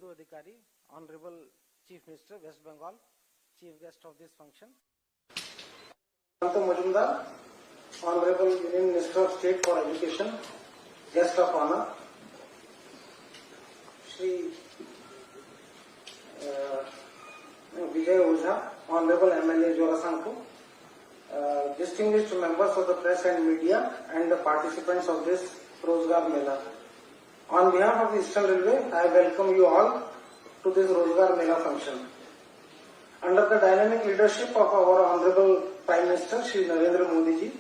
Subhadevu Adhikari, Honorable Chief Minister, West Bengal, Chief Guest of this function. Majumdar, Honorable Union Minister of State for Education, Guest of Honor, Shri Vijay Ojha, Honorable MLA Jorasanko, distinguished members of the press and media and the participants of this Rozgar Mela. On behalf of the Eastern Railway, I welcome you all to this Rozgar Mela function. Under the dynamic leadership of our Honorable Prime Minister Shri Narendra Modi ji,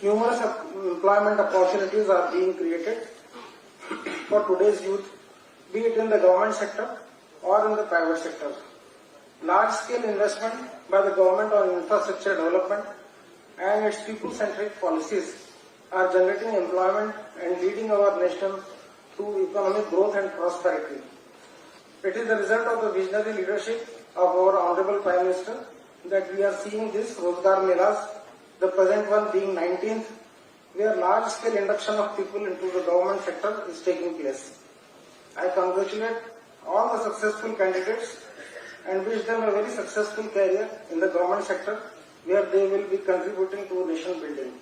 numerous employment opportunities are being created for today's youth, be it in the government sector or in the private sector. Large-scale investment by the government on infrastructure development and its people-centric policies are generating employment and leading our nation to economic growth and prosperity. It is the result of the visionary leadership of our Honorable Prime Minister that we are seeing this Rozgar Melas, the present one being 19th, where large-scale induction of people into the government sector is taking place. I congratulate all the successful candidates and wish them a very successful career in the government sector where they will be contributing to nation building.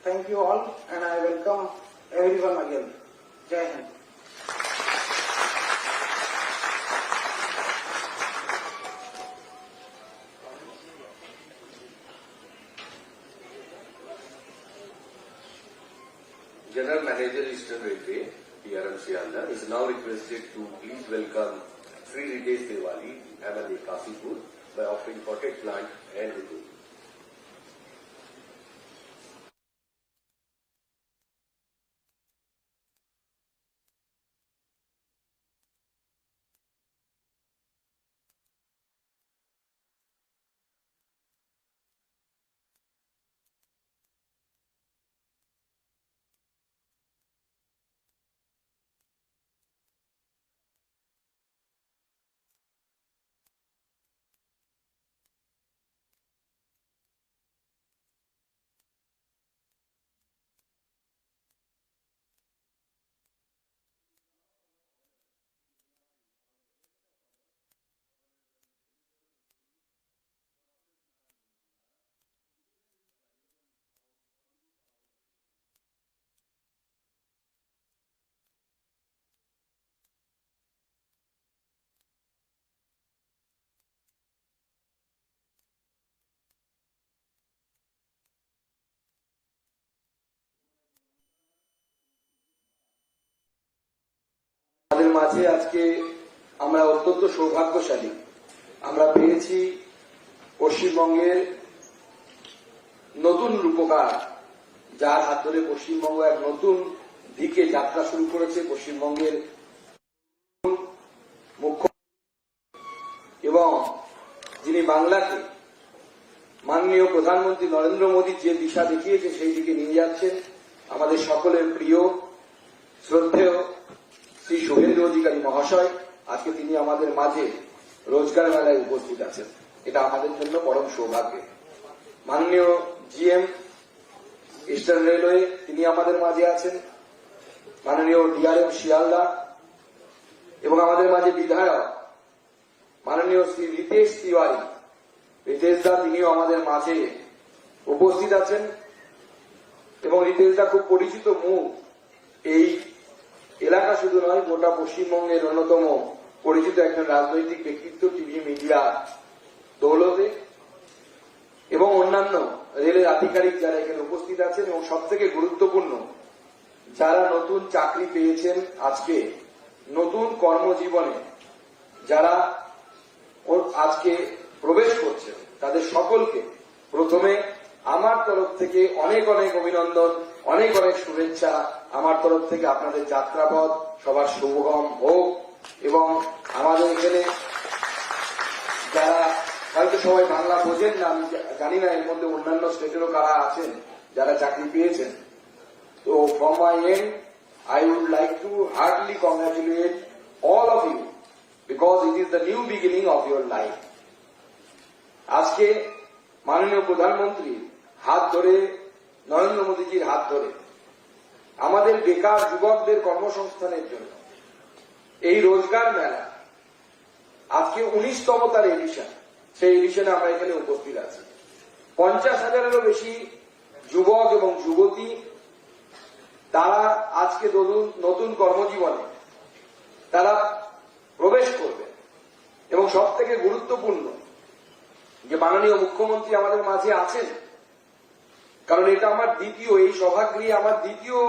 Thank you all and I welcome everyone again. Jai Hind. General Manager Eastern Railway, PRM Sialda, is now requested to please welcome Sri Ritesh Diwali, MLA Kasipur, by offering potted plant and Ritu. আমাদের মাঝে আজকে আমরা অত্যন্ত সৌভাগ্যশালী, আমরা পেয়েছি পশ্চিমবঙ্গের নতুন রূপকার, যার হাত ধরে পশ্চিমবঙ্গ এক নতুন দিকে যাত্রা শুরু করেছে। পশ্চিমবঙ্গের মুখ্যমন্ত্রী এবং যিনি বাংলাকে মাননীয় প্রধানমন্ত্রী নরেন্দ্র মোদী যে দিশা দেখিয়েছে সেই দিকে নিয়ে যাচ্ছেন আমাদের সকলের প্রিয় শ্রদ্ধেয় শ্রী শুভেন্দু অধিকারী মহাশয়। আজকে তিনি আমাদের মাঝে রোজগার মেলায় উপস্থিত আছেন, এটা আমাদের জন্য পরম সৌভাগ্য। মাননীয় জিএম ইস্টার্ন রেলওয়ে তিনি আমাদের মাঝে আছেন, মাননীয় ডিআরএম শিয়ালদা এবং আমাদের মাঝে বিধায়ক মাননীয় শ্রী রিতেশ তিওয়ারি, রিতেশ দা তিনিও আমাদের মাঝে উপস্থিত আছেন এবং রিতেশ দা খুব পরিচিত মুখ এই এলাকা শুধু নয়, গোটা পশ্চিমবঙ্গের অন্যতম পরিচিত একজন রাজনৈতিক ব্যক্তিত্ব টিভি মিডিয়া দৌলতে এবং অন্যান্য রেলের আধিকারিক যারা এখানে উপস্থিত আছেন এবং সব থেকে গুরুত্বপূর্ণ যারা নতুন চাকরি পেয়েছেন, আজকে নতুন কর্মজীবনে যারা আজকে প্রবেশ করছেন, তাদের সকলকে প্রথমে আমার তরফ থেকে অনেক অনেক অভিনন্দন, অনেক অনেক শুভেচ্ছা। আমার তরফ থেকে আপনাদের যাত্রাপথ সবার শুভগম হোক এবং আমাদের এখানে যারা হয়তো সবাই বাংলা বোঝেন না, আমি জানি না এর মধ্যে অন্যান্য স্টেটেরও কারা আছেন যারা চাকরি পেয়েছেন। তো from my end I would like to heartily congratulate all of you because it is the new beginning of your life. আজকে মাননীয় প্রধানমন্ত্রী হাত ধরে, নরেন্দ্র মোদীজির হাত ধরে আমাদের বেকার যুবকদের কর্মসংস্থানের জন্য এই রোজগার মেলা আজকে 19তম তার এডিশন, সেই এডিশনে আমরা এখানে উপস্থিত আছি। 50,000-এরও বেশি যুবক এবং যুবতী তারা আজকে নতুন কর্মজীবনে তারা প্রবেশ করবে। এবং সব থেকে গুরুত্বপূর্ণ যে মাননীয় মুখ্যমন্ত্রী আমাদের মাঝে আছেন, কারণ এটা আমার এই সভাগৃহে আমার দ্বিতীয়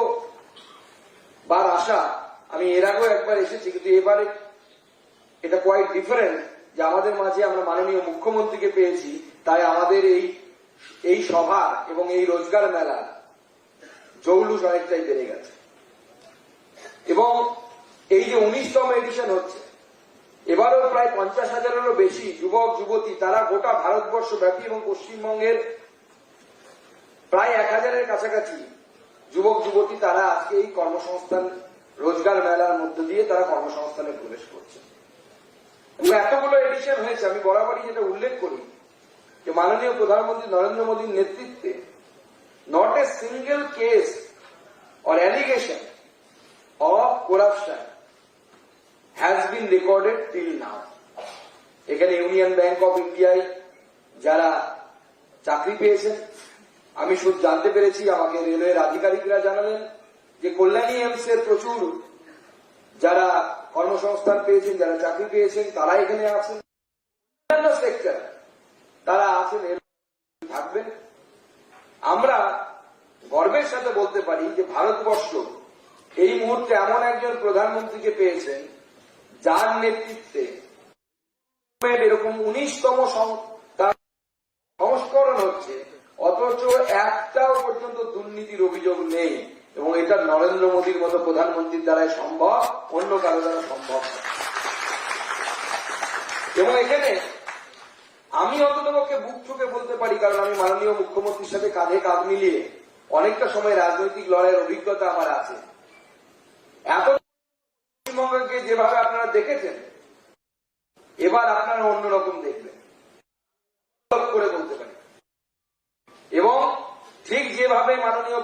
বার আসা। আমি এর আগেও একবার এসেছি, কিন্তু এবারে এটা কোয়াইট ডিফারেন্ট যে আমাদের মাঝে আমরা মাননীয় মুখ্যমন্ত্রীকে পেয়েছি, তাই আমাদের এই সভা এবং এই রোজগার মেলার জৌলুস অনেকটাই বেড়ে গেছে। এবং এই যে 19তম এডিশন হচ্ছে, এবারও প্রায় 50,000-এরও বেশি যুবক যুবতী তারা গোটা ভারতবর্ষ ব্যাপী এবং পশ্চিমবঙ্গের প্রায় 1,000-এর কাছাকাছি যুবক যুবতী তারা আজকে এই কর্মসংস্থান রোজগার মেলার মধ্য দিয়ে তারা কর্মসংস্থানে প্রবেশ করছে। এবং এতগুলো এডিশন হয়েছে, আমি বরাবরই যেটা উল্লেখ করি যে মাননীয় প্রধানমন্ত্রী নরেন্দ্র মোদীর নেতৃত্বে not a single case or allegation of corruption has been recorded till now. এখানে ইউনিয়ন ব্যাংক অফ ইন্ডিয়ায় যারা চাকরি পেয়েছেন, আমি শুধু জানতে পেরেছি, আমাকে রেলওয়ের আধিকারিকরা জানালেন যে কল্যাণী এমস এর প্রচুর যারা কর্মসংস্থান পেয়েছেন, যারা চাকরি পেয়েছেন তারা এখানে আছেন। অন্যান্য সেক্টর তারা আছেন, থাকবেন। আমরা গর্বের সাথে বলতে পারি যে ভারতবর্ষ এই মুহূর্তে এমন একজন প্রধানমন্ত্রীকে পেয়েছেন যার নেতৃত্বে এরকম 19তম সংস্করণ হচ্ছে, অথচ একটাও পর্যন্ত দুর্নীতির অভিযোগ নেই। এবং এটা নরেন্দ্র মোদীর মতো প্রধানমন্ত্রীর দ্বারাই সম্ভব, অন্য কারো দ্বারা সম্ভব না। এবং এখানে আমি অন্ততপক্ষে বুক ঠুকে বলতে পারি, কারণ আমি মাননীয় মুখ্যমন্ত্রীর সাথে কাঁধে কাঁধ মিলিয়ে অনেকটা সময় রাজনৈতিক লড়াইয়ের অভিজ্ঞতা আমার আছে। এত পশ্চিমবঙ্গকে যেভাবে আপনারা দেখেছেন, এবার আপনারা অন্যরকম দেখবেন করে বলতে পারি। এবং ঠিক যেভাবে মাননীয়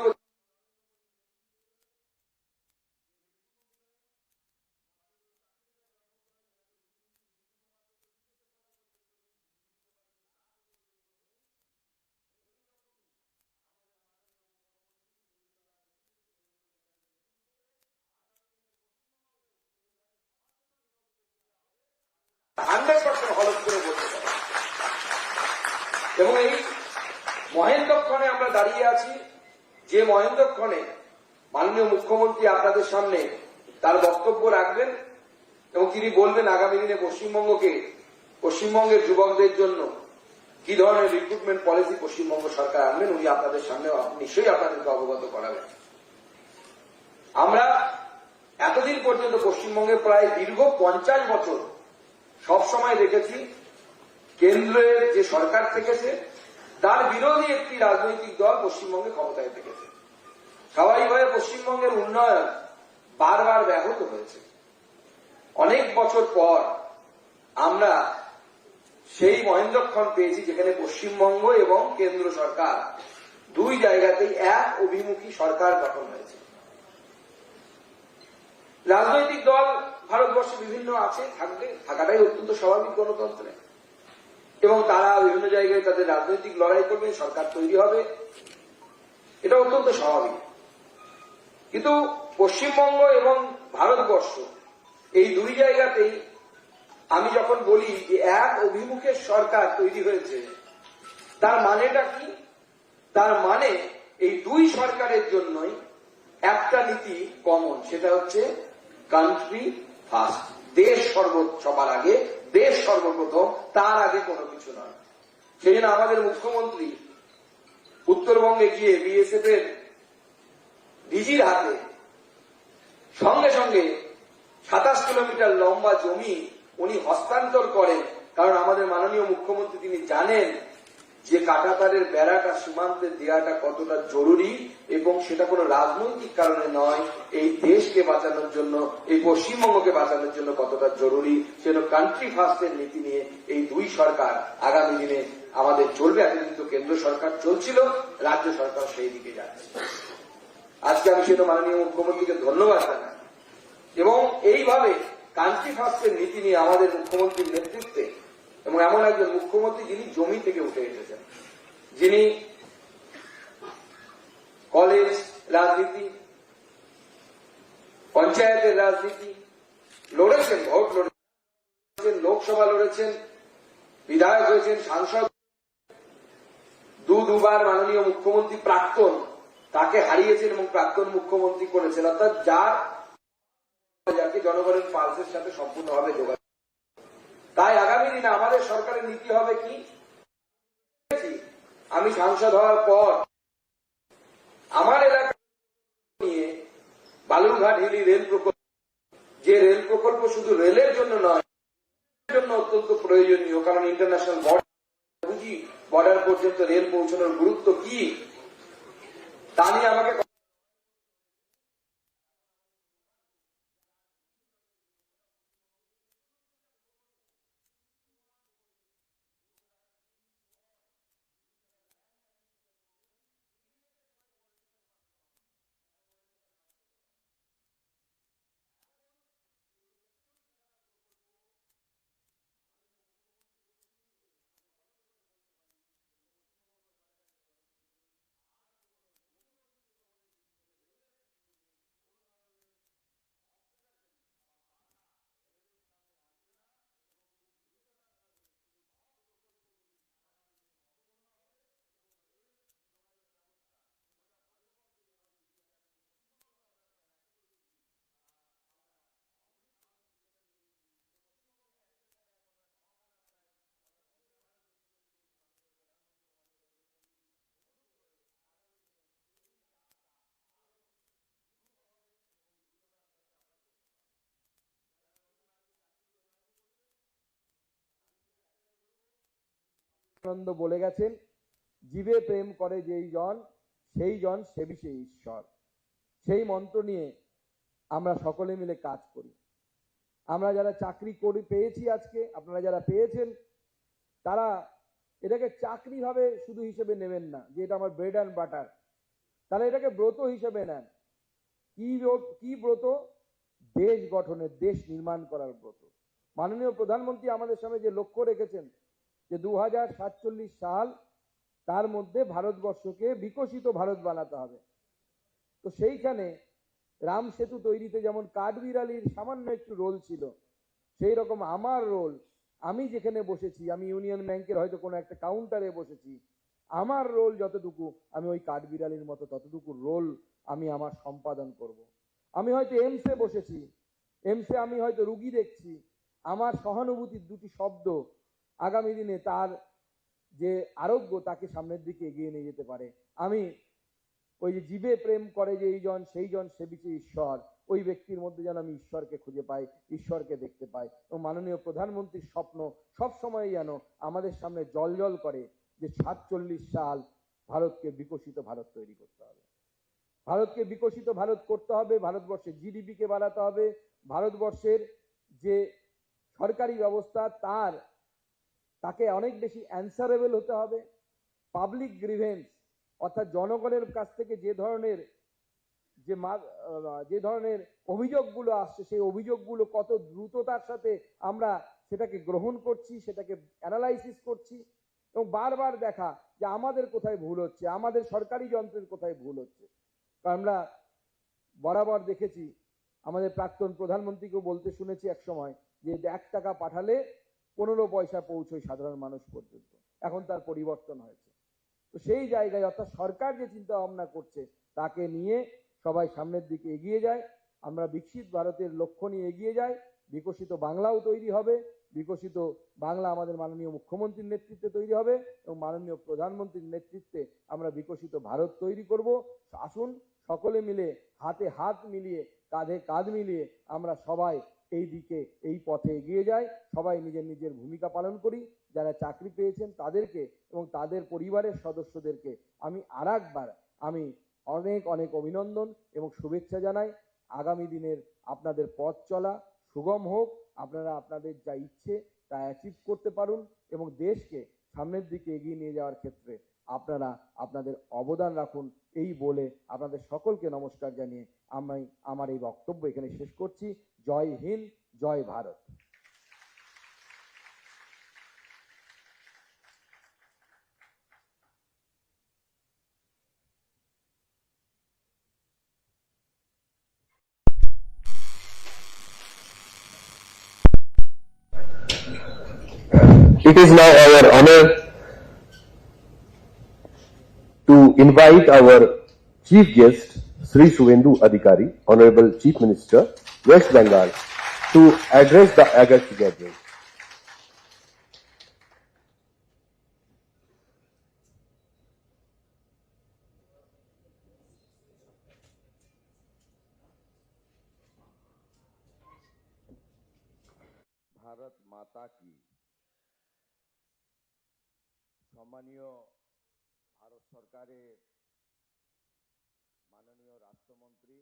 হলফ করে বলতে পারে। এবং এই মহেন্দ্রক্ষণে আমরা দাঁড়িয়ে আছি, যে মহেন্দ্রক্ষণে মাননীয় মুখ্যমন্ত্রী আপনাদের সামনে তার বক্তব্য রাখবেন এবং তিনি বলবেন আগামী দিনে পশ্চিমবঙ্গের যুবকদের জন্য কি ধরনের রিক্রুটমেন্ট পলিসি পশ্চিমবঙ্গ সরকার আনবেন। উনি আপনাদের সামনে নিশ্চয়ই আপনাদেরকে অবগত করাবেন। আমরা এতদিন পর্যন্ত পশ্চিমবঙ্গে প্রায় দীর্ঘ 50 বছর সবসময় দেখেছি কেন্দ্রের যে সরকার থেকেছে তার বিরোধী একটি রাজনৈতিক দল পশ্চিমবঙ্গে ক্ষমতায় থেকেছে। স্বাভাবিকভাবে পশ্চিমবঙ্গের উন্নয়ন বারবার ব্যাহত হয়েছে। অনেক বছর পর আমরা সেই মহেন্দ্রক্ষণ পেয়েছি যেখানে পশ্চিমবঙ্গ এবং কেন্দ্র সরকার দুই জায়গাতেই এক অভিমুখী সরকার গঠন হয়েছে। রাজনৈতিক দল ভারতবর্ষে বিভিন্ন আছে, থাকাটাই অত্যন্ত স্বাভাবিক গণতন্ত্রে। এবং তারা বিভিন্ন জায়গায় তাদের রাজনৈতিক লড়াই করবে, সরকার তৈরি হবে, এটা অত্যন্ত স্বাভাবিক। কিন্তু পশ্চিমবঙ্গ এবং ভারতবর্ষ এই দুই জায়গাতেই আমি যখন বলি যে এক অভিমুখের সরকার তৈরি হয়েছে, তার মানেটা কি? তার মানে এই দুই সরকারের জন্যই একটা নীতি কমন, সেটা হচ্ছে কান্ট্রি ফার্স্ট, দেশ সবার আগে, দেশ সর্বপ্রথম, তার আগে কোনো কিছু নয়। সেই জন্য আমাদের মুখ্যমন্ত্রী উত্তরবঙ্গে গিয়ে বিএসএফ এর ডিজির হাতে সঙ্গে সঙ্গে 27 কিলোমিটার লম্বা জমি উনি হস্তান্তর করেন। কারণ আমাদের মাননীয় মুখ্যমন্ত্রী তিনি জানেন যে কাঁটাতারের বেড়াটা সীমান্তে দেওয়াটা কতটা জরুরি, এবং সেটা কোনো রাজনৈতিক কারণে নয়, এই দেশকে বাঁচানোর জন্য, এই পশ্চিমবঙ্গকে বাঁচানোর জন্য কতটা জরুরি। সেজন্য কান্ট্রি ফার্স্টের নীতি নিয়ে এই দুই সরকার আগামী দিনে আমাদের চলবে। এতদিন তো কেন্দ্র সরকার চলছিল, রাজ্য সরকার সেই দিকে যাচ্ছে। আজকে আমি সেটা মাননীয় মুখ্যমন্ত্রীকে ধন্যবাদ জানাই। এবং এইভাবে কান্ট্রি ফার্স্টের নীতি নিয়ে আমাদের মুখ্যমন্ত্রীর নেতৃত্বে, এবং এমন একজন মুখ্যমন্ত্রী যিনি জমি থেকে উঠে এসেছেন, যিনি কলেজ রাজনীতি, পঞ্চায়েতের রাজনীতি লড়েছেন, ভোট লড়েছেন, লোকসভা লড়েছেন, বিধায়ক হয়েছেন, সাংসদ, দুবার মাননীয় মুখ্যমন্ত্রী প্রাক্তন তাকে হারিয়েছেন এবং প্রাক্তন মুখ্যমন্ত্রী করেছেন, অর্থাৎ যাকে জনগণের পালসের সাথে সম্পূর্ণভাবে যোগাযোগ। তাই আগামী দিনে আমাদের সরকারের নীতি হবে কি, আমি সাংসদ হওয়ার পর আমার এলাকা নিয়ে বালুরঘাট হিলি রেল প্রকল্প, যে রেল প্রকল্প শুধু রেলের জন্য নয়, জন্য অত্যন্ত প্রয়োজনীয়, কারণ ইন্টারন্যাশনাল বর্ডার পর্যন্ত রেল পৌঁছানোর গুরুত্ব কি তা নিয়ে আমাকে আনন্দ বলে গেছেন, জীবে প্রেম করে যেই জন সেই জন সেবি সেই ঈশ্বর। সেই মন্ত্র নিয়ে আমরা সকলে মিলে কাজ করি। আমরা যারা চাকরি করে পেয়েছি, আজকে আপনারা যারা পেয়েছেন, তারা এটাকে চাকরি ভাবে শুধু হিসেবে নেবেন না যে এটা আমার ব্রেড অ্যান্ড বাটার, তাহলে এটাকে ব্রত হিসেবে নেন। কি ব্রত? দেশ গঠনের, দেশ নির্মাণ করার ব্রত। মাননীয় প্রধানমন্ত্রী আমাদের সামনে যে লক্ষ্য রেখেছেন যে 2047 সাল, তার মধ্যে ভারতবর্ষকে বিকশিত ভারত বানাতে হবে। তো সেইখানে রাম সেতু তৈরিতে যেমন কাঠবিড়ালির সামান্য একটু রোল ছিল, সেই রকম আমার রোল, আমি যেখানে বসেছি, আমি ইউনিয়ন ব্যাংকের হয়তো কোনো একটা কাউন্টারে বসেছি, আমার রোল যতটুকু, আমি ওই কাঠবিড়ালির মতো ততটুকু রোল আমি আমার সম্পাদন করব। আমি হয়তো এমসে বসেছি, এমসে আমি হয়তো রুগী দেখছি, আমার সহানুভূতির দুটি শব্দ আগামী দিনে তার যে আরোগ্য তাকে সামনের দিকে এগিয়ে নিয়ে যেতে পারে। আমি ওই যে জীবে প্রেম করে যে এই জন সেই জন সেবিছে ঈশ্বর, ওই ব্যক্তির মধ্যে যেন আমি ঈশ্বরকে খুঁজে পাই, ঈশ্বরকে দেখতে পাই। এবং মাননীয় প্রধানমন্ত্রীর স্বপ্ন সবসময় যেন আমাদের সামনে জল করে যে 47 সাল ভারতকে বিকশিত ভারত তৈরি করতে হবে। ভারতকে বিকশিত ভারত করতে হবে, ভারতবর্ষের জিডিপি কে বাড়াতে হবে, ভারতবর্ষের যে সরকারি ব্যবস্থা তাকে অনেক বেশি অ্যান্সারেবল হতে হবে। পাবলিক গ্রিভেন্স অর্থাৎ জনগণের কাছ থেকে যে ধরনের অভিযোগগুলো আসছে, সেই অভিযোগগুলো কত দ্রুততার সাথে আমরা সেটাকে গ্রহণ করছি, সেটাকে অ্যানালাইসিস করছি, এবং বারবার দেখা যে আমাদের কোথায় ভুল হচ্ছে, আমাদের সরকারি যন্ত্রের কোথায় ভুল হচ্ছে। কারণ আমরা বরাবর দেখেছি, আমাদের প্রাক্তন প্রধানমন্ত্রীকেও বলতে শুনেছি এক সময় যে 1 টাকা পাঠালে 15 পয়সা পৌঁছয় সাধারণ মানুষ পর্যন্ত। এখন তার পরিবর্তন হয়েছে। তো সেই জায়গায় অর্থাৎ সরকার যে চিন্তা ভাবনা করছে তাকে নিয়ে সবাই সামনের দিকে এগিয়ে যায়, আমরা বিকশিত ভারতের লক্ষ্য নিয়ে এগিয়ে যাই, বিকশিত বাংলাও তৈরি হবে, বিকশিত বাংলা আমাদের মাননীয় মুখ্যমন্ত্রীর নেতৃত্বে তৈরি হবে, এবং মাননীয় প্রধানমন্ত্রীর নেতৃত্বে আমরা বিকশিত ভারত তৈরি করব। আসুন সকলে মিলে হাতে হাত মিলিয়ে, কাঁধে কাঁধ মিলিয়ে আমরা সবাই এই দিকে, এই পথে এগিয়ে যাই। সবাই নিজের নিজের ভূমিকা পালন করি। যারা চাকরি পেয়েছেন তাদেরকে এবং তাদের পরিবারের সদস্যদেরকে আমি আরেকবার অনেক অনেক অভিনন্দন এবং শুভেচ্ছা জানাই। আগামী দিনের আপনাদের পথ চলা সুগম হোক, আপনারা আপনাদের যা ইচ্ছে তা অ্যাচিভ করতে পারুন, এবং দেশকে সামনের দিকে এগিয়ে নিয়ে যাওয়ার ক্ষেত্রে আপনারা আপনাদের অবদান রাখুন। এই বলে আপনাদের সকলকে নমস্কার জানিয়ে আমি আমার এই বক্তব্য এখানে শেষ করছি। জয় হিন্দ, জয় Bharat. It is now our honor to invite our chief guest, Sri Suvendu Adhikari, Honorable Chief Minister, West Bengal, to address the August gathering. Bharat মাতা কি। সম্মানীয় ভারত সরকারের মাননীয় রাষ্ট্রমন্ত্রী,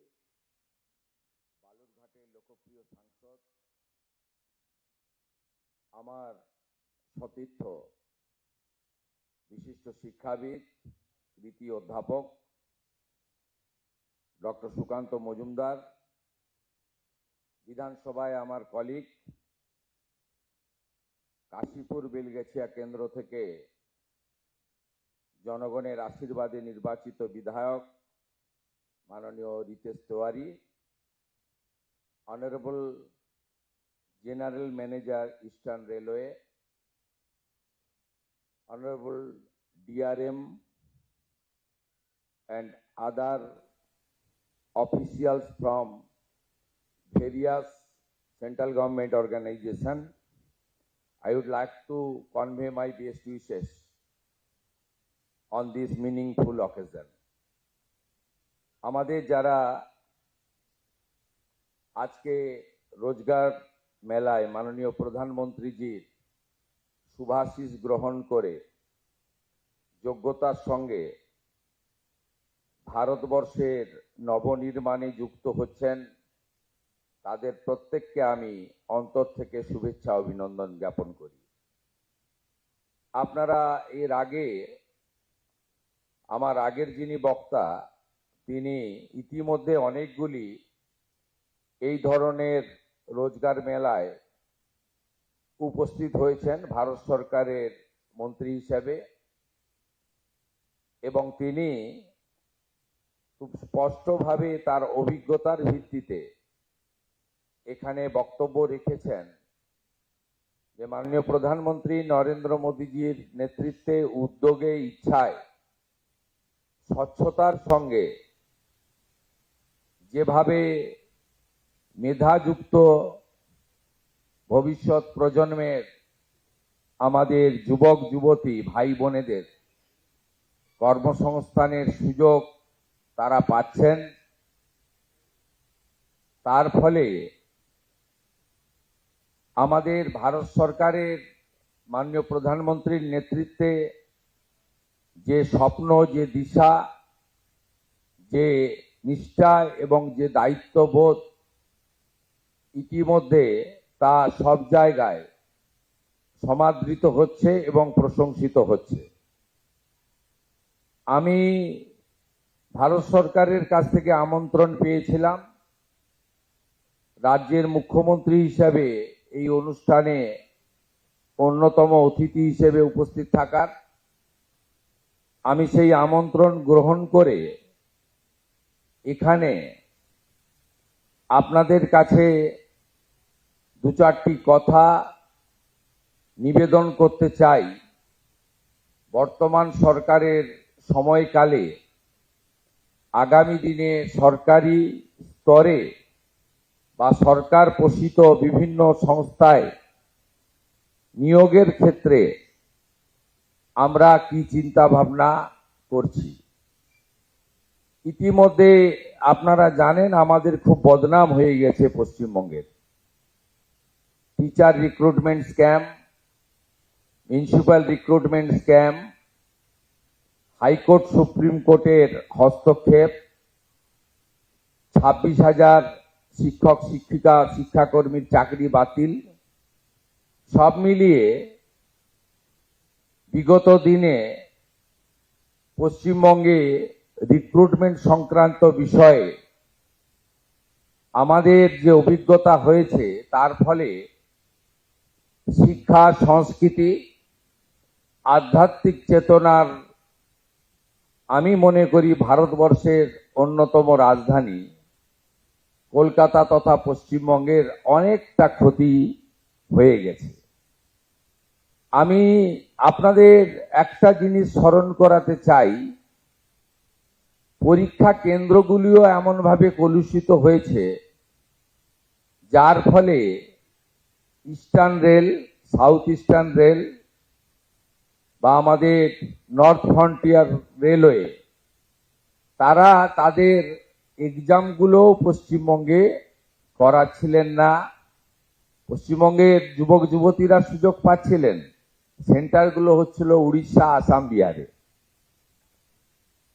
বালুরঘাটের লোকপ্রিয় সাংসদ, আমার সতীর্থ বিশিষ্ট শিক্ষাবিদ, কৃতি অধ্যাপক ডক্টর সুকান্ত মজুমদার, বিধানসভায় আমার কলিগ, কাশীপুর বেলগেছিয়া কেন্দ্র থেকে জনগণের আশীর্বাদে নির্বাচিত বিধায়ক মাননীয় Ritesh Tewari, honourable general manager Eastern Railway, honourable DRM and other officials from various central government organizations, I would like to convey my best wishes on this meaningful occasion. আমাদের যারা আজকে রোজগার মেলায় মাননীয় প্রধানমন্ত্রীজির শুভাশিস গ্রহণ করে যোগ্যতার সঙ্গে ভারতবর্ষের নবনির্মাণে যুক্ত হচ্ছেন, তাদের প্রত্যেককে আমি অন্তর থেকে শুভেচ্ছা অভিনন্দন জ্ঞাপন করি। আপনারা এর আগে আমার আগের যিনি বক্তা, তিনি ইতিমধ্যে অনেকগুলি এই ধরনের রোজগার মেলায় উপস্থিত হয়েছেন ভারত সরকারের মন্ত্রী হিসেবে, এবং তিনি খুব স্পষ্টভাবে তার অভিজ্ঞতার ভিত্তিতে এখানে বক্তব্য রেখেছেন যে মাননীয় প্রধানমন্ত্রী নরেন্দ্র মোদীজির নেতৃত্বে, উদ্যোগে, ইচ্ছায় স্বচ্ছতার সঙ্গে যেভাবে মেধাযুক্ত ভবিষ্যৎ প্রজন্মের আমাদের যুবক যুবতী ভাই বোনেদের কর্মসংস্থানের সুযোগ তারা পাচ্ছেন, তার ফলে আমাদের ভারত সরকারের মাননীয় প্রধানমন্ত্রীর নেতৃত্বে যে স্বপ্ন, যে দিশা, যে নিষ্ঠা এবং যে দায়িত্ববোধ ইতিমধ্যে তা সব জায়গায় সমাদৃত হচ্ছে এবং প্রশংসিত হচ্ছে। আমি ভারত সরকারের কাছ থেকে আমন্ত্রণ পেয়েছিলাম রাজ্যের মুখ্যমন্ত্রী হিসেবে এই অনুষ্ঠানে অন্যতম অতিথি হিসেবে উপস্থিত থাকার। আমি সেই আমন্ত্রণ গ্রহণ করে এখানে আপনাদের কাছে দু চারটি কথা নিবেদন করতে চাই। বর্তমান সরকারের সময়কালে আগামী দিনে সরকারি স্তরে বা সরকার পোষিত বিভিন্ন সংস্থায় নিয়োগের ক্ষেত্রে আমরা কি চিন্তা ভাবনা করছি। ইতিমধ্যে আপনারা জানেন আমাদের খুব বদনাম হয়ে গেছে পশ্চিমবঙ্গের। Teacher recruitment scam, municipal recruitment scam, high court supreme কোর্টের হস্তক্ষেপ, 26,000 শিক্ষক শিক্ষিকা শিক্ষাকর্মীর চাকরি বাতিল, সব মিলিয়ে বিগত দিনে পশ্চিমবঙ্গে রিক্রুটমেন্ট সংক্রান্ত বিষয়ে আমাদের যে অভিজ্ঞতা হয়েছে তার ফলে শিক্ষা, সংস্কৃতি, আধ্যাত্মিক চেতনার আমি মনে করি ভারতবর্ষের অন্যতম রাজধানী কলকাতা তথা পশ্চিমবঙ্গের অনেকটা ক্ষতি হয়ে গেছে। আমি আপনাদের একটা জিনিস স্মরণ করাতে চাই, পরীক্ষা কেন্দ্রগুলিও এমনভাবে কলুষিত হয়েছে যার ফলে eastern rail, south eastern rail বা আমাদের নর্থ ফ্রন্টিয়ার রেলওয়ে তারা তাদের এক্সামগুলো পশ্চিমবঙ্গে করাচ্ছিলেন না। পশ্চিমবঙ্গের যুবক যুবতীরা সুযোগ পাচ্ছিলেন, সেন্টারগুলো হচ্ছিল উড়িষ্যা, আসাম, বিহারে।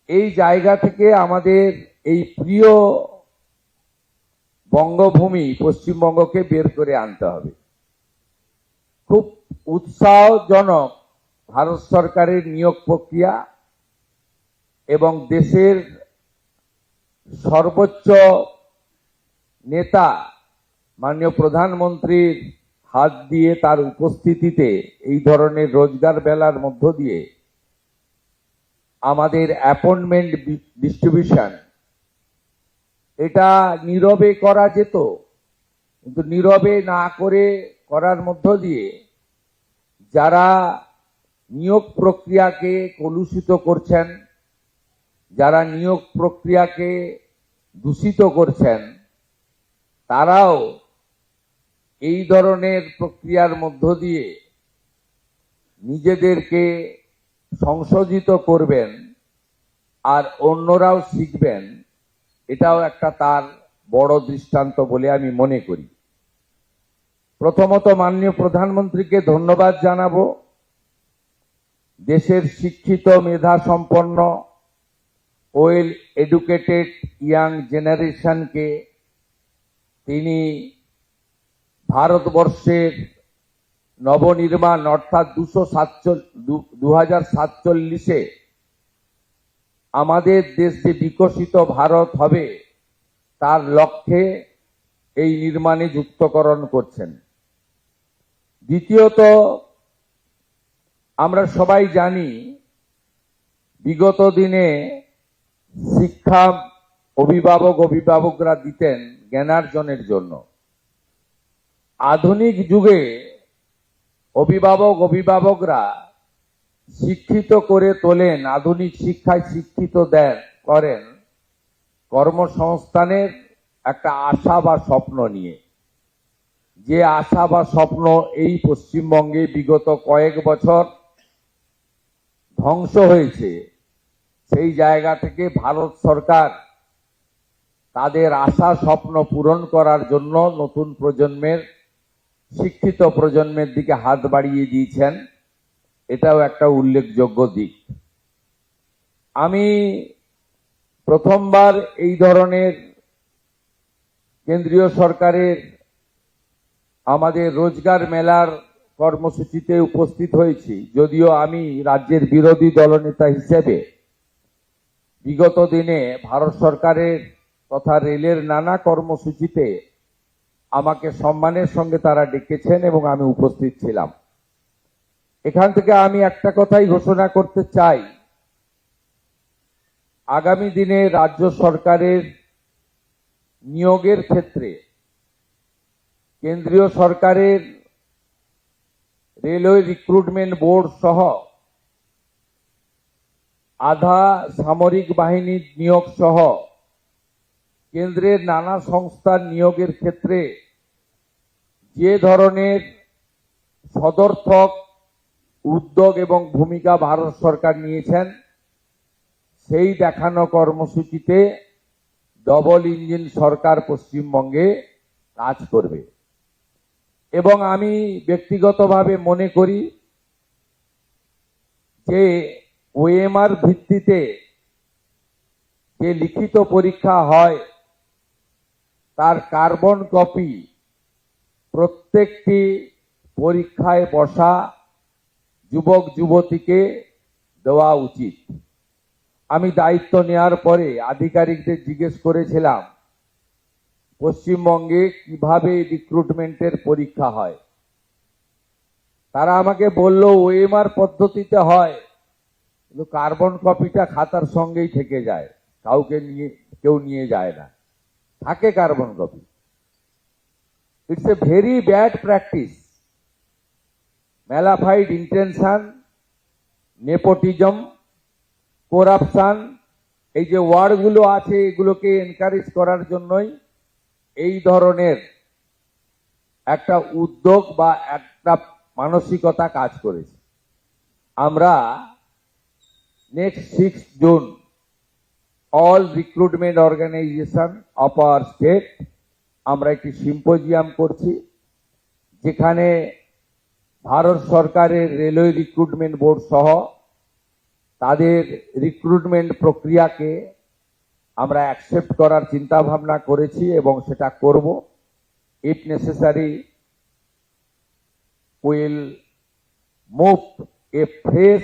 এই জায়গা থেকে আমাদের এই প্রিয় বঙ্গভূমি পশ্চিমবঙ্গকে বের করে আনতে হবে। খুব উৎসাহজনক ভারত সরকারের নিয়োগ প্রক্রিয়া এবং দেশের সর্বোচ্চ নেতা মাননীয় প্রধানমন্ত্রীর হাত দিয়ে তার উপস্থিতিতে এই ধরনের রোজগার মেলার মধ্য দিয়ে আমাদের অ্যাপয়েন্টমেন্ট ডিস্ট্রিবিউশন, এটা নীরবে করা যেত, কিন্তু নীরবে না করে করার মধ্য দিয়ে যারা নিয়োগ প্রক্রিয়াকে কলুষিত করছেন, যারা নিয়োগ প্রক্রিয়াকে দূষিত করছেন, তারাও এই ধরনের প্রক্রিয়ার মধ্য দিয়ে নিজেদেরকে সংশোধিত করবেন আর অন্যরাও শিখবেন। এটাও একটা তার বড় দৃষ্টান্ত বলে আমি মনে করি। প্রথমত মাননীয় প্রধানমন্ত্রীকে ধন্যবাদ জানাবো। দেশের শিক্ষিত, মেধা সম্পন্ন, ওয়েল এডুকেটেড ইয়াং জেনারেশনকে তিনি ভারতবর্ষের নবনির্মাণ অর্থাৎ 2047 আমাদের দেশ যে বিকশিত ভারত হবে তার লক্ষ্যে এই নির্মাণে যুক্তকরণ করছেন। দ্বিতীয়ত, আমরা সবাই জানি বিগত দিনে শিক্ষা অভিভাবকরা দিতেন জ্ঞানার্জনের জন্য। আধুনিক যুগে অভিভাবকরা শিক্ষিত করে তোলেন, আধুনিক শিক্ষায় শিক্ষিত করেন কর্মসংস্থানের একটা আশা বা স্বপ্ন নিয়ে। যে আশা বা স্বপ্ন এই পশ্চিমবঙ্গে বিগত কয়েক বছর ধ্বংস হয়েছে, সেই জায়গা থেকে ভারত সরকার তাদের আশা স্বপ্ন পূরণ করার জন্য নতুন প্রজন্মের, শিক্ষিত প্রজন্মের দিকে হাত বাড়িয়ে দিয়েছেন। এটাও একটা উল্লেখযোগ্য দিক। আমি প্রথমবার এই ধরনের কেন্দ্রীয় সরকারের আমাদের রোজগার মেলার কর্মসূচিতে উপস্থিত হয়েছি, যদিও আমি রাজ্যের বিরোধী দলনেতা হিসেবে বিগত দিনে ভারত সরকারের তথা রেলের নানা কর্মসূচিতে আমাকে সম্মানের সঙ্গে তারা ডেকেছেন এবং আমি উপস্থিত ছিলাম। এখান থেকে আমি একটা কথাই ঘোষণা করতে চাই, আগামী দিনে রাজ্য সরকারের নিয়োগের ক্ষেত্রে কেন্দ্রীয় সরকারের রেলওয়ে রিক্রুটমেন্ট বোর্ড সহ আধা সামরিক বাহিনীর নিয়োগ সহ কেন্দ্রের নানা সংস্থার নিয়োগের ক্ষেত্রে যে ধরনের সদর্থক উদ্যোগ এবং ভূমিকা ভারত সরকার নিয়েছেন, সেই দেখানো কর্মসূচিতে ডবল ইঞ্জিন সরকার পশ্চিমবঙ্গে কাজ করবে। এবং আমি ব্যক্তিগতভাবে মনে করি যে ওএমআর ভিত্তিতে যে লিখিত পরীক্ষা হয় তার কার্বন কপি প্রত্যেকটি পরীক্ষায় বসা যুবক যুবতীকে দেওয়া উচিত। আমি দায়িত্ব নেওয়ার পরে আধিকারিকদের জিজ্ঞেস করেছিলাম পশ্চিমবঙ্গে কিভাবে রিক্রুটমেন্টের পরীক্ষা হয়। তারা আমাকে বলল ওএমআর পদ্ধতিতে হয়, কিন্তু কার্বন কপিটা খাতার সঙ্গেই থেকে যায়, কেউ নিয়ে যায় না, থাকে carbon copy. It's a very bad practice. Mala fide intention, nepotism, corruption, এই যে ওয়ার্ডগুলো আছে এগুলোকে এনকারেজ করার জন্যই এই ধরনের একটা উদ্যোগ বা একটা মানসিকতা কাজ করেছে। আমরা next 6 June all recruitment organisation of our state আমরা একটি সিম্পোজিয়াম করছি, যেখানে ভারত সরকারের রেলওয়ে রিক্রুটমেন্ট বোর্ড সহ তাদের রিক্রুটমেন্ট প্রক্রিয়াকে আমরা অ্যাকসেপ্ট করার চিন্তা ভাবনা করেছি এবং সেটা করব। If necessary will move A fresh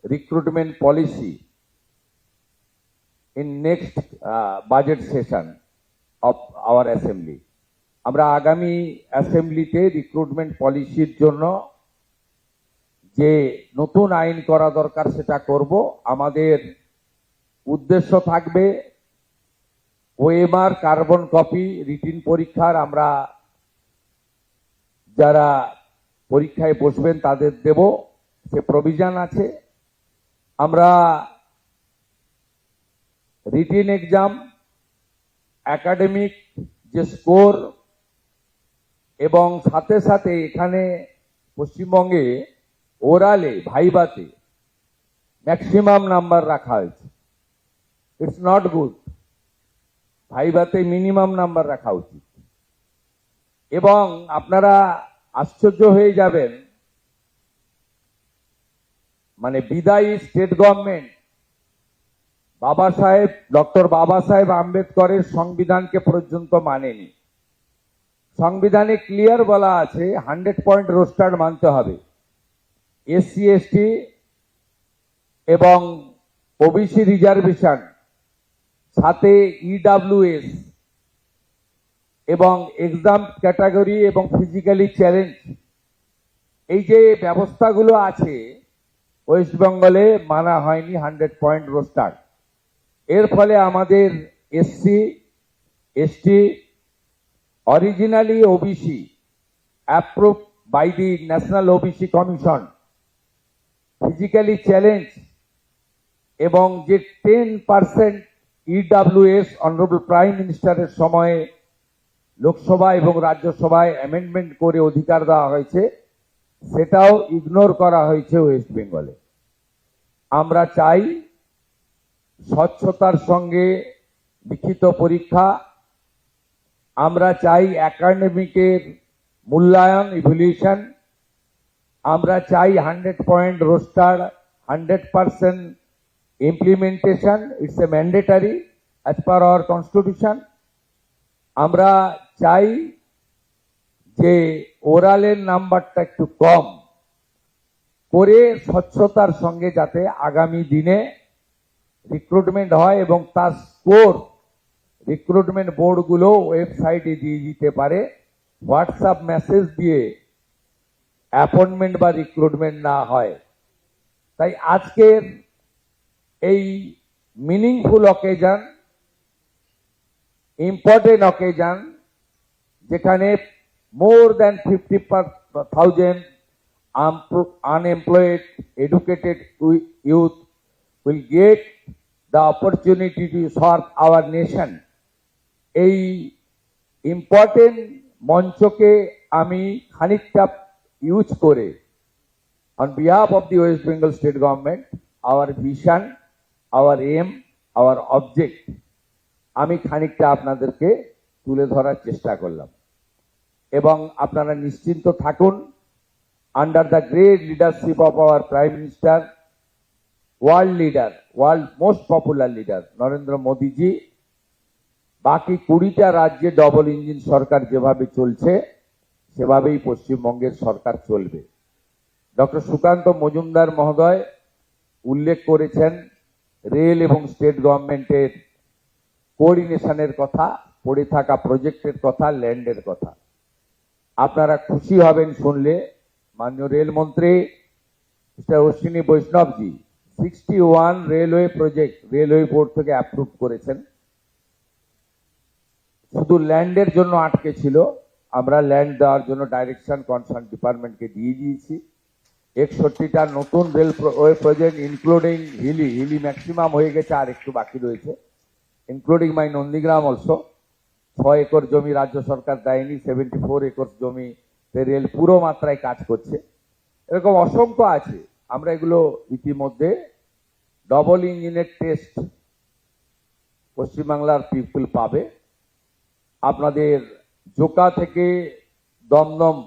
recruitment policy in next budget session of our assembly. আমরা আগামী অ্যাসেম্বলিতে রিক্রুটমেন্ট পলিসির জন্য যে নতুন আইন করা দরকার সেটা করব। আমাদের উদ্দেশ্য থাকবে ওএমআর, কার্বন কপি, রিটিন পরীক্ষার আমরা যারা পরীক্ষায় বসবেন তাদের দেব, সে প্রভিশন আছে। আমরা রিটিন এক্সাম, একাডেমিক যে স্কোর এবং সাথে সাথে এখানে পশ্চিমবঙ্গে ওরালে ভাইভাতে ম্যাক্সিমাম নাম্বার রাখা হয়েছে। It's not good. ভাইভাতে মিনিমাম নাম্বার রাখা উচিত। এবং আপনারা আশ্চর্য হয়ে যাবেন, মানে বিদায়ী স্টেট গভর্নমেন্ট ডক্টর বাবা সাহেব আম্বেদকরের সংবিধানকে পর্যন্ত মানেনি। সংবিধানে ক্লিয়ার বলা আছে 100 পয়েন্ট রোস্টার মানতে হবে। এসসি এসটি এবং ওবিসি রিজার্ভেশন, সাথে ইডব্লিউএস এবং এক্সাম ক্যাটাগরি এবং ফিজিক্যালি চ্যালেঞ্জ, এই যে ব্যবস্থাগুলো আছে ওয়েস্ট বেঙ্গলে মানা হয়নি 100 পয়েন্ট রোস্টার। এর ফলে আমাদের SC ST, originally OBC approve by the national OBC commission, physically challenge এবং যে 10% ইডব্লিউএস অনারেবল প্রাইম মিনিস্টারের সময়ে লোকসভা এবং রাজ্যসভায় অ্যামেন্ডমেন্ট করে অধিকার দেওয়া হয়েছে, সেটাও ইগনোর করা হয়েছে ওয়েস্ট বেঙ্গলে। আমরা চাই স্বচ্ছতার সঙ্গে লিখিত পরীক্ষা, আমরা চাই একাডেমিকের মূল্যায়ন, ইভ্যালুয়েশন, আমরা চাই 100 point roaster, 100% implementation, it's a mandatory as per hour constitution. আমরা চাই যে ওরালের নাম্বারটা একটু কম করে স্বচ্ছতার সঙ্গে যাতে আগামী দিনে রিক্রুটমেন্ট হয় এবং তার স্কোর রিক্রুটমেন্ট বোর্ডগুলো ওয়েবসাইটে দিয়ে দিতে পারে, হোয়াটসঅ্যাপ মেসেজ দিয়ে অ্যাপয়েন্টমেন্ট বা রিক্রুটমেন্ট না হয়। তাই আজকের এই মিনিংফুল অকেশন, ইম্পর্টেন্ট অকেশন, যেখানে more than 50,000 unemployed educated youth will get the opportunity to serve our nation, এই ইম্পর্টেন্ট মঞ্চকে আমি খানিকটা ইউজ করে on behalf of the West Bengal State Government, our vision, our aim, our object, আমি খানিকটা আপনাদেরকে তুলে ধরার চেষ্টা করলাম। এবং আপনারা নিশ্চিন্ত থাকুন, under the great leadership of our prime minister, world most popular leader Narendra Modiji, বাকি 20টা রাজ্যে ডবল ইঞ্জিন সরকার যেভাবে চলছে সেভাবেই পশ্চিমবঙ্গের সরকার চলবে। ডক্টর সুকান্ত মজুমদার মহোদয় উল্লেখ করেছেন রেল এবং স্টেট গভর্নমেন্টের কোঅর্ডিনেশনের কথা, পড়ে থাকা প্রজেক্টের কথা, ল্যান্ডের কথা। আপনারা খুশি হবেন শুনলে মাননীয় রেলমন্ত্রী mister Ashwini Vaishnavji 61 railway project railway board থেকে অ্যাপ্রুভ করেছেন। শুধু ল্যান্ডের জন্য আটকে ছিল, আমরা ল্যান্ড দেওয়ার জন্য ডাইরেকশন কনসার্ন ডিপার্টমেন্টকে দিয়ে দিয়েছি। 61টা নতুন railway project including Hili maximum হয়ে গেছে, আর একটু বাকি রয়েছে, including my Nandigram also. 6 acre জমি রাজ্য সরকার দেয়নি, 74 একর জমি রেল পুরো মাত্রায় কাজ করছে। এরকম অসংখ্য আছে। আমরা এগুলো ইতিমধ্যে ডবল ইঞ্জিনের টেস্ট পশ্চিমবাংলার পিপল পাবে। আপনাদের জোকা থেকে দমদম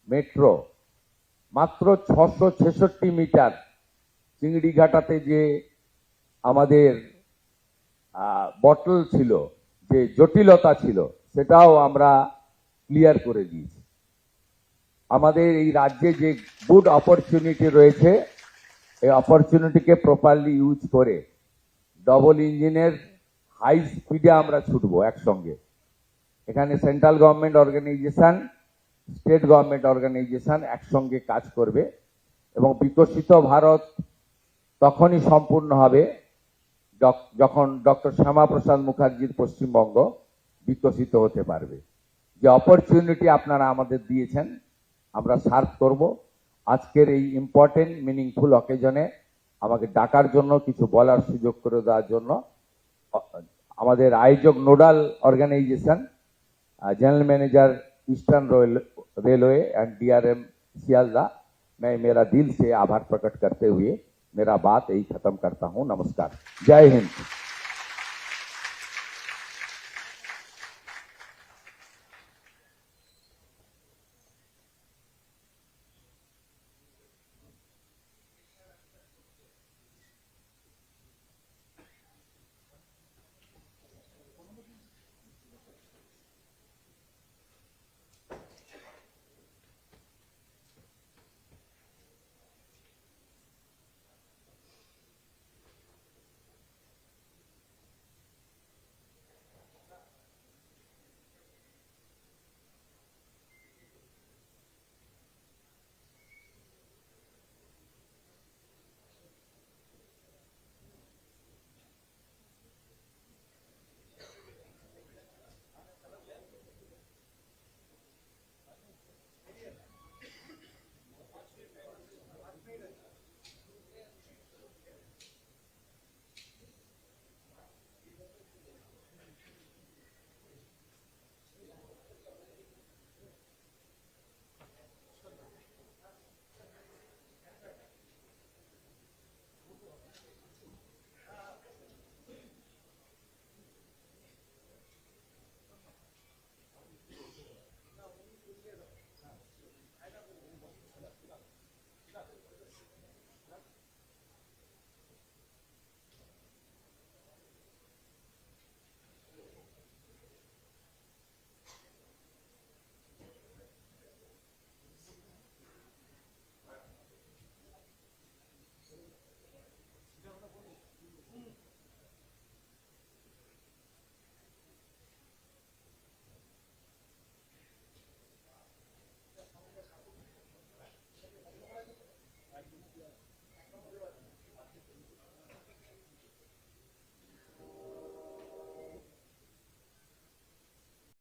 মেট্রো মাত্র 666 মিটার। চিংড়িঘাটাতে যে আমাদের বটল ছিল, যে জটিলতা ছিল, সেটাও আমরা ক্লিয়ার করে দিয়েছি। আমাদের এই রাজ্যে যে গুড অপরচুনিটি রয়েছে, এই অপরচুনিটিকে প্রপারলি ইউজ করে ডবল ইঞ্জিনের হাই স্পিডে আমরা ছুটবো একসঙ্গে। এখানে central government organisation, state government organisation একসঙ্গে কাজ করবে এবং বিকশিত ভারত তখনই সম্পূর্ণ হবে যখন ডক্টর শ্যামাপ্রসাদ মুখার্জির পশ্চিমবঙ্গ বিকশিত হতে পারবে। যে অপরচুনিটি আপনারা আমাদের দিয়েছেন, আমরা সার্ভ করব। আজকের এই ইম্পর্টেন্ট মিনিংফুল অকেজনে আমাকে ডাকার জন্য, কিছু বলার সুযোগ করে দেওয়ার জন্য আমাদের আয়োজক nodal organisation, general manager eastern railway and DRM Sealdah, मैं मेरा दिल से आभार प्रकट करते हुए मेरा बात यही खत्म करता हूं। नमस्कार, जय हिंद।